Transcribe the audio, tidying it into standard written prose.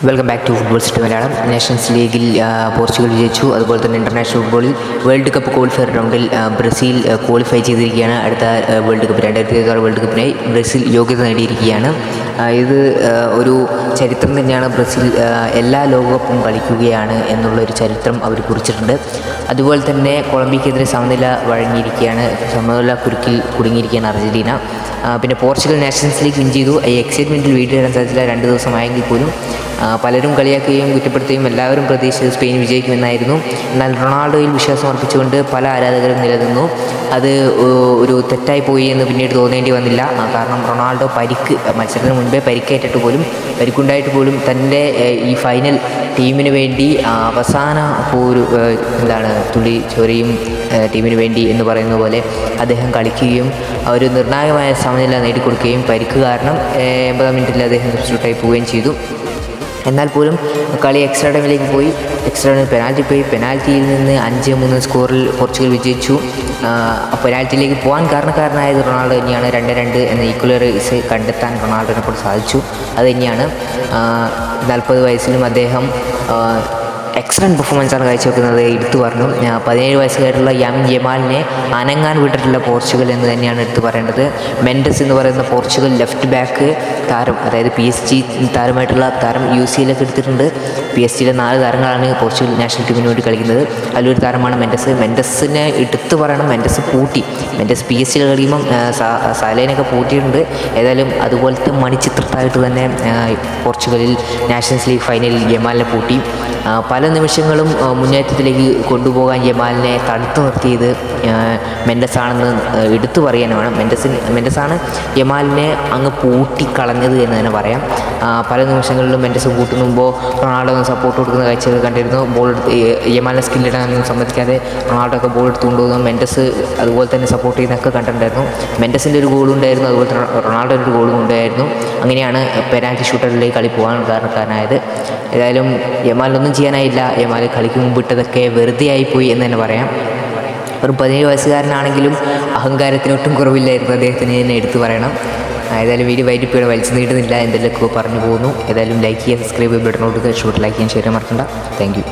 Welcome back to football city Malayalam. Nations ലീഗിൽ Portugal വിജയിച്ചു. അതുപോലെ തന്നെ ഇൻ്റർനാഷണൽ ഫുട്ബോളിൽ വേൾഡ് കപ്പ് ക്വാളിഫയർ റൗണ്ടിൽ ബ്രസീൽ ക്വാളിഫൈ ചെയ്തിരിക്കുകയാണ്. അടുത്ത വേൾഡ് കപ്പ് 2026 വേൾഡ് കപ്പിനായി ബ്രസീൽ യോഗ്യത നേടിയിരിക്കുകയാണ്. ഇത് ഒരു ചരിത്രം തന്നെയാണ്. ബ്രസീൽ എല്ലാ ലോകകപ്പും കളിക്കുകയാണ് എന്നുള്ളൊരു ചരിത്രം അവർ കുറിച്ചിട്ടുണ്ട്. അതുപോലെ തന്നെ കൊളംബിയക്കെതിരെ സമനില വഴങ്ങിയിരിക്കുകയാണ്. സമനില കുരുക്കിൽ കുടുങ്ങിയിരിക്കുകയാണ് അർജൻറ്റീന. പിന്നെ പോർച്ചുഗൽ നാഷൻസ് ലീഗ് വിൻ ചെയ്തു. ഈ എക്സൈറ്റ്മെൻറ്റിൽ വീഡിയോ ഇടാൻ സാധിച്ചില്ല. 2 ദിവസമായെങ്കിൽ പോലും പലരും കളിയാക്കുകയും കുറ്റപ്പെടുത്തുകയും എല്ലാവരും പ്രതീക്ഷിച്ചത് സ്പെയിൻ വിജയിക്കുമെന്നായിരുന്നു. എന്നാൽ റൊണാൾഡോയിൽ വിശ്വാസം അർപ്പിച്ചുകൊണ്ട് പല ആരാധകരും നിലനിന്നു. അത് ഒരു തെറ്റായി പോയി എന്ന് പിന്നീട് തോന്നേണ്ടി വന്നില്ല. കാരണം റൊണാൾഡോ മത്സരത്തിന് മുൻപേ പരിക്കേറ്റിട്ട് പോലും പരിക്കുണ്ടായിട്ട് പോലും തൻ്റെ ഈ ഫൈനൽ ടീമിന് വേണ്ടി അവസാന തുള്ളി ചോരയും ടീമിന് വേണ്ടി എന്ന് പറയുന്ന പോലെ അദ്ദേഹം കളിക്കുകയും ഒരു നിർണായകമായ സമനില നേടിക്കൊടുക്കുകയും പരിക്ക് കാരണം 80-ാം മിനിറ്റിൽ അദ്ദേഹം സബ്സ്റ്റിറ്റ്യൂട്ടായി പോവുകയും ചെയ്തു. എന്നാൽ പോലും കളി എക്സ്ട്രാ ടൈമിലേക്ക് പോയി. എക്സ്ട്രാ ടൈമിൽ പെനാൽറ്റി പോയി. പെനാൽറ്റിയിൽ നിന്ന് 5-3 സ്കോറിൽ പോർച്ചുഗൽ വിജയിച്ചു. പെനാൽറ്റിയിലേക്ക് പോകാൻ കാരണക്കാരനായത് റൊണാൾഡോ തന്നെയാണ്. 2-2 എന്ന ഈക്വലൈസ് കണ്ടെത്താൻ റൊണാൾഡോനെക്കൊണ്ട് സാധിച്ചു. അത് തന്നെയാണ് 40 വയസ്സിലും അദ്ദേഹം എക്സലൻറ്റ് പെർഫോമൻസാണ് കാഴ്ചവെക്കുന്നത്. എടുത്തു പറഞ്ഞു. 17 വയസ്സുകാരുള്ള യാമിൻ യമാലിനെ അനങ്ങാൻ വിട്ടിട്ടുള്ള പോർച്ചുഗൽ എന്ന് തന്നെയാണ് എടുത്തു പറയേണ്ടത്. മെൻഡസ് എന്ന് പറയുന്ന പോർച്ചുഗൽ ലെഫ്റ്റ് ബാക്ക് താരം, അതായത് PSG താരമായിട്ടുള്ള താരം UCL എടുത്തിട്ടുണ്ട്. PSG 4 താരങ്ങളാണ് പോർച്ചുഗൽ നാഷണൽ ടീമിന് വേണ്ടി കളിക്കുന്നത്. അതിലൊരു താരമാണ് മെൻഡസ്. മെൻഡസിനെ എടുത്തു പറയണം. മെൻഡസ് PSG കളിക്കുമ്പം സാലേനൊക്കെ പൂട്ടിയിട്ടുണ്ട്. ഏതായാലും അതുപോലത്തെ മണിച്ചിത്രത്തായിട്ട് തന്നെ പോർച്ചുഗലിൽ നാഷൻസ് ലീഗ് ഫൈനലിൽ യമാലിനെ പൂട്ടി. പല നിമിഷങ്ങളും മുന്നേറ്റത്തിലേക്ക് കൊണ്ടുപോകാൻ യമാലിനെ തടുത്തു നിർത്തിയത് മെൻഡസാണെന്ന് എടുത്തു പറയാനാണ്. മെൻഡസാണ് യമാലിനെ അങ്ങ് പൂട്ടിക്കളഞ്ഞത് എന്ന് തന്നെ പറയാം. പല നിമിഷങ്ങളിലും മെൻഡസ് കൂട്ടുന്നുമ്പോൾ റൊണാൾഡോ സപ്പോർട്ട് കൊടുക്കുന്ന കാഴ്ചകൾ കണ്ടിരുന്നു. യമാലിനെ സ്കില്ലിടാനൊന്നും സമ്മതിക്കാതെ റൊണാൾഡോ ഒക്കെ ബോൾ എടുത്തു കൊണ്ടുപോകുന്നു. മെൻഡസ് അതുപോലെ തന്നെ സപ്പോർട്ട് ചെയ്യുന്നതൊക്കെ കണ്ടിട്ടുണ്ടായിരുന്നു. മെൻഡസിൻ്റെ ഒരു ഗോളും ഉണ്ടായിരുന്നു. അതുപോലെ തന്നെ റൊണാൾഡോൻ്റെ ഒരു ഗോളും ഉണ്ടായിരുന്നു. അങ്ങനെയാണ് പെനാൽറ്റി ഷൂട്ടറിലേക്ക് കളി പോകാൻ കാരണക്കാരനായത്. ഏതായാലും യമാലിനൊന്നും ചെയ്യാനായില്ല. യമാൽ കളിക്ക് മുമ്പ് ഇട്ടതൊക്കെ വെറുതെ ആയിപ്പോയി എന്ന് തന്നെ പറയാം. ഒരു 17 വയസ്സുകാരനാണെങ്കിലും അഹങ്കാരത്തിനൊട്ടും കുറവില്ലായിരുന്നു അദ്ദേഹത്തിന് തന്നെ എടുത്തു പറയണം. ഏതായാലും വീഡിയോ വൈകിട്ട് വലിച്ചു നീട്ടുന്നില്ല, എന്തെങ്കിലുമൊക്കെ പറഞ്ഞു പോകുന്നു. ഏതായാലും ലൈക്ക് ചെയ്യുക, സബ്സ്ക്രൈബ് ചെയ്യുക, ബട്ടൺ കൊടുക്കുക, ഷൂട്ട് ലൈക്ക് ചെയ്യാൻ ഷെയർ മറക്കണ്ട. Thank you.